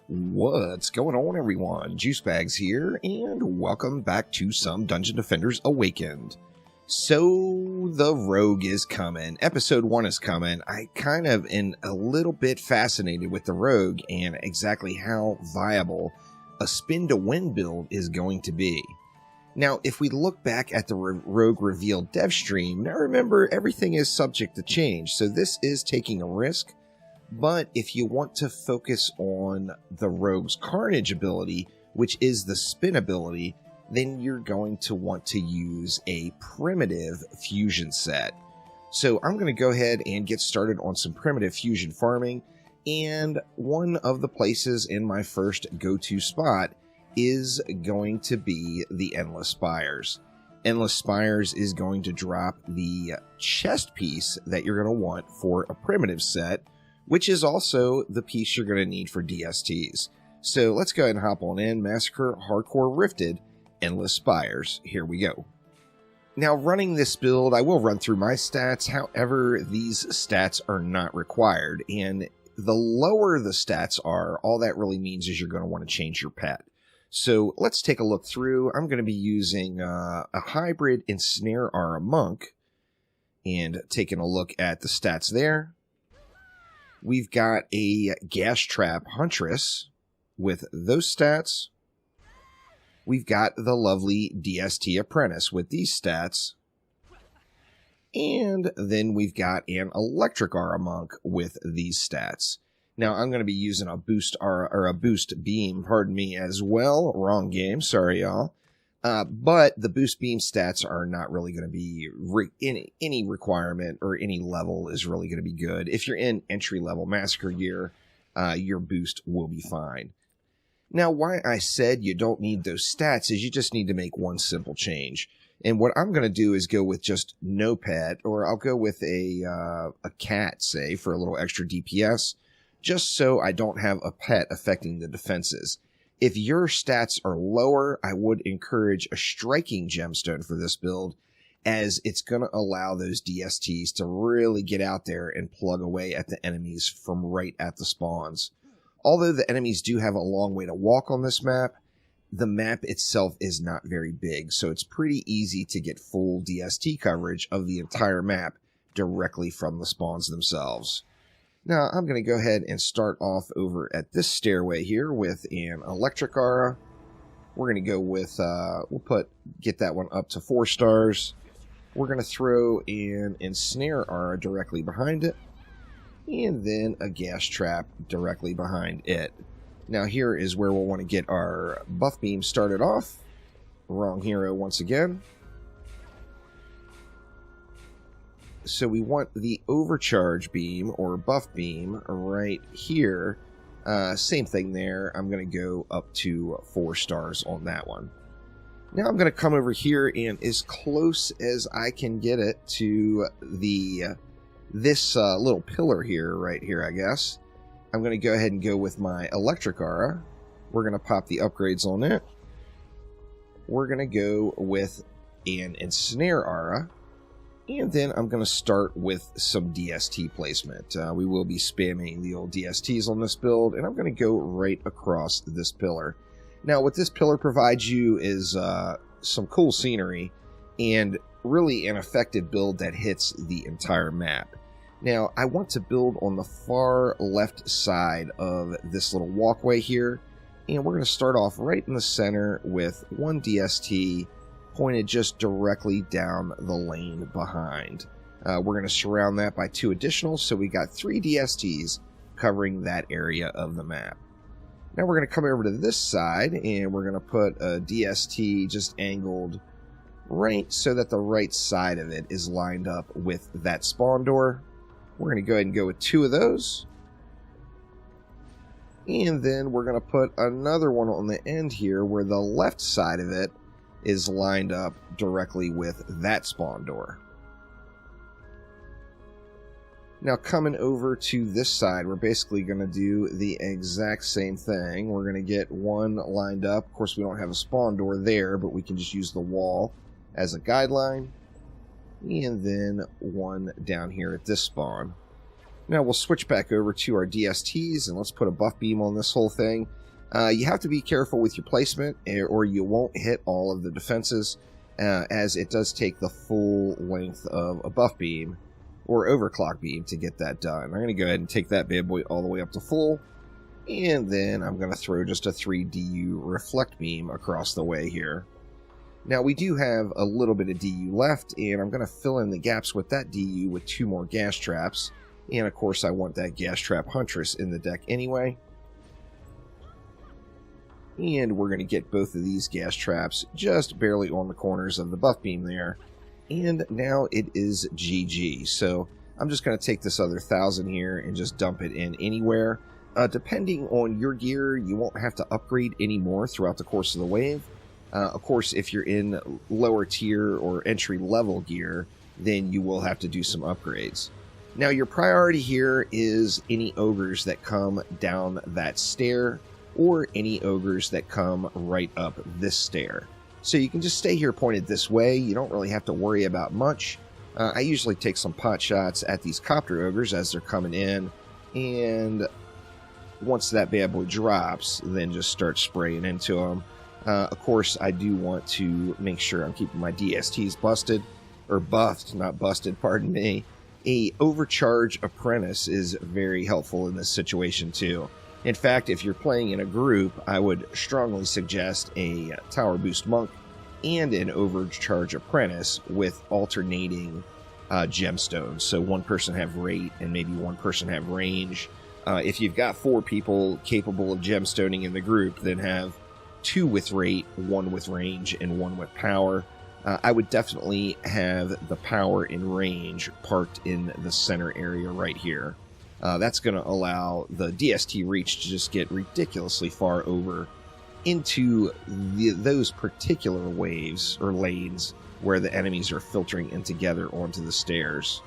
What's going on, everyone? Juicebags here, and welcome back to some Dungeon Defenders Awakened. So, the Rogue is coming. Episode 1 is coming. I kind of am a little bit fascinated with the Rogue and exactly how viable a spin-to-win build is going to be. Now, if we look back at the Rogue Reveal dev stream, now remember, everything is subject to change, so this is taking a risk. But if you want to focus on the Rogue's Carnage ability, which is the spin ability, then you're going to want to use a primitive fusion set. So I'm going to go ahead and get started on some primitive fusion farming, and one of the places in my first go-to spot is going to be the Endless Spires. Endless Spires is going to drop the chest piece that you're going to want for a primitive set, which is also the piece you're going to need for DSTs. So let's go ahead and hop on in. Massacre Hardcore Rifted, Endless Spires. Here we go. Now, running this build, I will run through my stats. However, these stats are not required. And the lower the stats are, all that really means is you're going to want to change your pet. So let's take a look through. I'm going to be using a hybrid Ensnare Aura Monk. And taking a look at the stats there. We've got a Gas Trap Huntress with those stats. We've got the lovely DST Apprentice with these stats. And then we've got an Electric Aura Monk with these stats. Now, I'm going to be using a boost aura, or a boost beam, pardon me, as well. Wrong game, sorry y'all. But the boost beam stats are not really going to be in any requirement, or any level is really going to be good. If you're in entry-level Massacre gear, your boost will be fine. Now, why I said you don't need those stats is you just need to make one simple change. And what I'm going to do is go with just no pet, or I'll go with a cat, say, for a little extra DPS, just so I don't have a pet affecting the defenses. If your stats are lower, I would encourage a striking gemstone for this build, as it's going to allow those DSTs to really get out there and plug away at the enemies from right at the spawns. Although the enemies do have a long way to walk on this map, the map itself is not very big, so it's pretty easy to get full DST coverage of the entire map directly from the spawns themselves. Now, I'm going to go ahead and start off over at this stairway here with an Electric Aura. We're going to go with, get that one up to 4 stars. We're going to throw an Ensnare Aura directly behind it, and then a Gas Trap directly behind it. Now, here is where we'll want to get our buff beam started off. Wrong hero once again. So we want the overcharge beam, or buff beam, right here. Same thing there. I'm going to go up to 4 stars on that one. Now I'm going to come over here, and as close as I can get it to this little pillar here, right here, I guess, I'm going to go ahead and go with my Electric Aura. We're going to pop the upgrades on it. We're going to go with an Ensnare Aura. And then I'm going to start with some DST placement. We will be spamming the old DSTs on this build, and I'm going to go right across this pillar. Now, what this pillar provides you is some cool scenery, and really an effective build that hits the entire map. Now, I want to build on the far left side of this little walkway here, and we're going to start off right in the center with one DST, pointed just directly down the lane behind. We're going to surround that by 2 additional, so we got 3 DSTs covering that area of the map. Now we're going to come over to this side, and we're going to put a DST just angled right so that the right side of it is lined up with that spawn door. We're going to go ahead and go with 2 of those. And then we're going to put another one on the end here where the left side of it is lined up directly with that spawn door. Now, coming over to this side, we're basically going to do the exact same thing. We're going to get one lined up. Of course, we don't have a spawn door there, but we can just use the wall as a guideline. And then one down here at this spawn. Now we'll switch back over to our DSTs, and let's put a buff beam on this whole thing. You have to be careful with your placement, or you won't hit all of the defenses, as it does take the full length of a buff beam or overclock beam to get that done. I'm going to go ahead and take that bad boy all the way up to full, and then I'm going to throw just a 3 DU reflect beam across the way here. Now we do have a little bit of DU left, and I'm going to fill in the gaps with that DU with 2 more gas traps. And of course I want that gas trap Huntress in the deck anyway. And we're going to get both of these gas traps just barely on the corners of the buff beam there. And now it is GG. So I'm just going to take this other 1,000 here and just dump it in anywhere. Depending on your gear, you won't have to upgrade any more throughout the course of the wave. Of course, if you're in lower tier or entry level gear, then you will have to do some upgrades. Now your priority here is any ogres that come down that stair, or any ogres that come right up this stair. So you can just stay here pointed this way. You don't really have to worry about much. I usually take some pot shots at these copter ogres as they're coming in, and once that bad boy drops, then just start spraying into them. Of course, I do want to make sure I'm keeping my DSTs busted, or buffed, not busted, pardon me. A overcharge apprentice is very helpful in this situation too. In fact, if you're playing in a group, I would strongly suggest a tower boost monk and an overcharge apprentice with alternating gemstones. So one person have rate and maybe one person have range. If you've got 4 people capable of gemstoning in the group, then have 2 with rate, 1 with range, and 1 with power. I would definitely have the power and range parked in the center area right here. That's going to allow the DST reach to just get ridiculously far over into those particular waves or lanes where the enemies are filtering in together onto the stairs.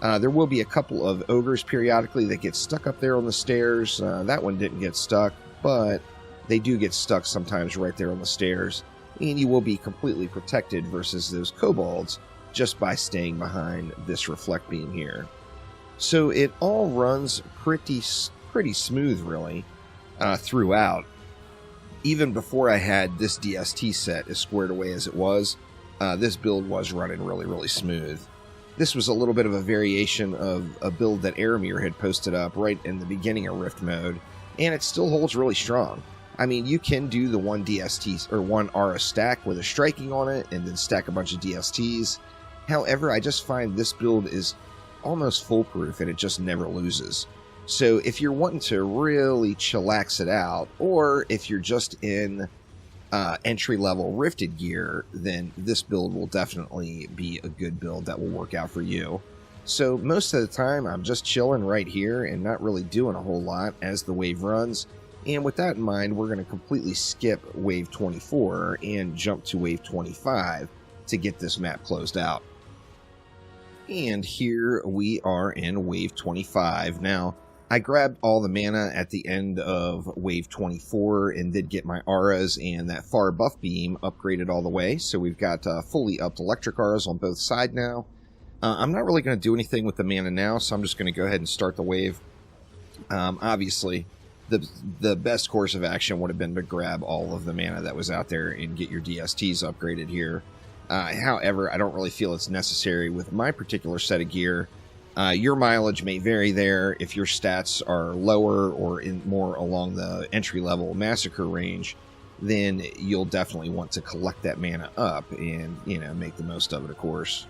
There will be a couple of ogres periodically that get stuck up there on the stairs. That one didn't get stuck, but they do get stuck sometimes right there on the stairs. And you will be completely protected versus those kobolds just by staying behind this reflect beam here. So it all runs pretty smooth, really, throughout. Even before I had this DST set as squared away as it was, this build was running really smooth. This was a little bit of a variation of a build that Aramir had posted up right in the beginning of Rift mode, and it still holds really strong. I mean, you can do the 1 DST or 1 Aura stack with a striking on it and then stack a bunch of DSTs. However, I just find this build is almost foolproof and it just never loses. So if you're wanting to really chillax it out, or if you're just in entry-level Rifted gear, then this build will definitely be a good build that will work out for you. So most of the time, I'm just chilling right here and not really doing a whole lot as the wave runs. And with that in mind, we're going to completely skip Wave 24 and jump to Wave 25 to get this map closed out. And here we are in Wave 25. Now, I grabbed all the mana at the end of Wave 24 and did get my auras and that far buff beam upgraded all the way. So we've got fully upped electric auras on both sides now. I'm not really going to do anything with the mana now, so I'm just going to go ahead and start the wave. Obviously, the best course of action would have been to grab all of the mana that was out there and get your DSTs upgraded here. However, I don't really feel it's necessary with my particular set of gear. Your mileage may vary there. If your stats are lower or in more along the entry-level massacre range, then you'll definitely want to collect that mana up and, make the most of it, of course.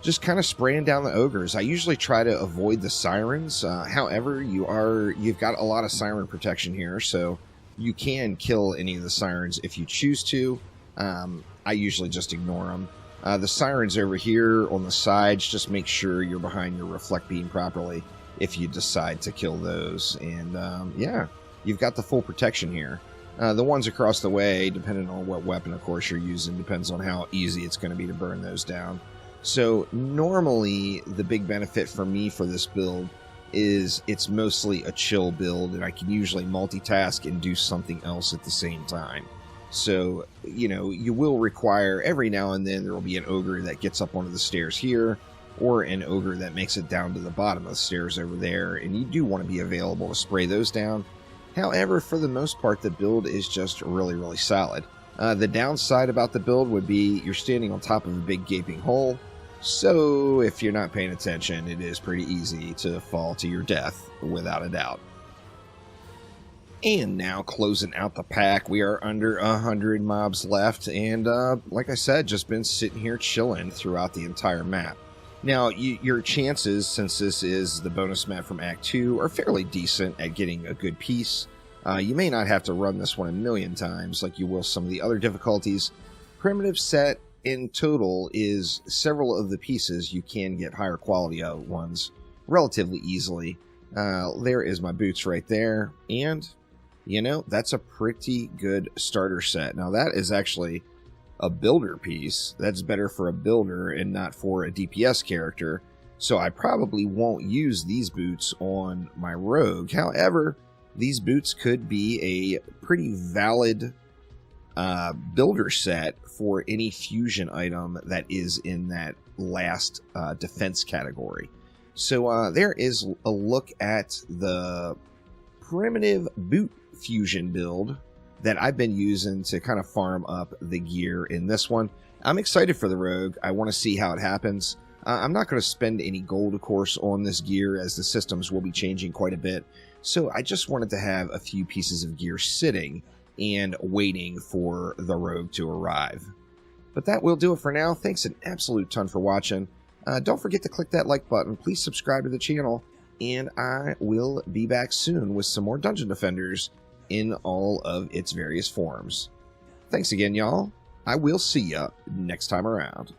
Just kind of spraying down the ogres. I usually try to avoid the sirens. However, you've got a lot of siren protection here, so you can kill any of the sirens if you choose to. I usually just ignore them. The sirens over here on the sides, just make sure you're behind your reflect beam properly if you decide to kill those. And yeah, you've got the full protection here. The ones across the way, depending on what weapon, of course, you're using, depends on how easy it's going to be to burn those down. So normally, the big benefit for me for this build is it's mostly a chill build, and I can usually multitask and do something else at the same time. So, you will require, every now and then, there will be an ogre that gets up onto the stairs here, or an ogre that makes it down to the bottom of the stairs over there, and you do want to be available to spray those down. However, for the most part, the build is just really solid. The downside about the build would be you're standing on top of a big gaping hole, so if you're not paying attention, it is pretty easy to fall to your death, without a doubt. And now, closing out the pack, we are under 100 mobs left, and like I said, just been sitting here chilling throughout the entire map. Now, your chances, since this is the bonus map from Act 2, are fairly decent at getting a good piece. You may not have to run this one a million times like you will some of the other difficulties. Primitive set in total is several of the pieces you can get higher quality ones relatively easily. There is my boots right there, and you know, that's a pretty good starter set. Now, that is actually a builder piece. That's better for a builder and not for a DPS character. So I probably won't use these boots on my rogue. However, these boots could be a pretty valid builder set for any fusion item that is in that last defense category. So there is a look at the primitive boot fusion build that I've been using to kind of farm up the gear in this one. I'm excited for the rogue. I want to see how it happens. I'm not going to spend any gold, of course, on this gear, as the systems will be changing quite a bit. So I just wanted to have a few pieces of gear sitting and waiting for the rogue to arrive. But that will do it for now. Thanks an absolute ton for watching. Don't forget to click that like button. Please subscribe to the channel. And I will be back soon with some more Dungeon Defenders in all of its various forms. Thanks again, y'all. I will see ya next time around.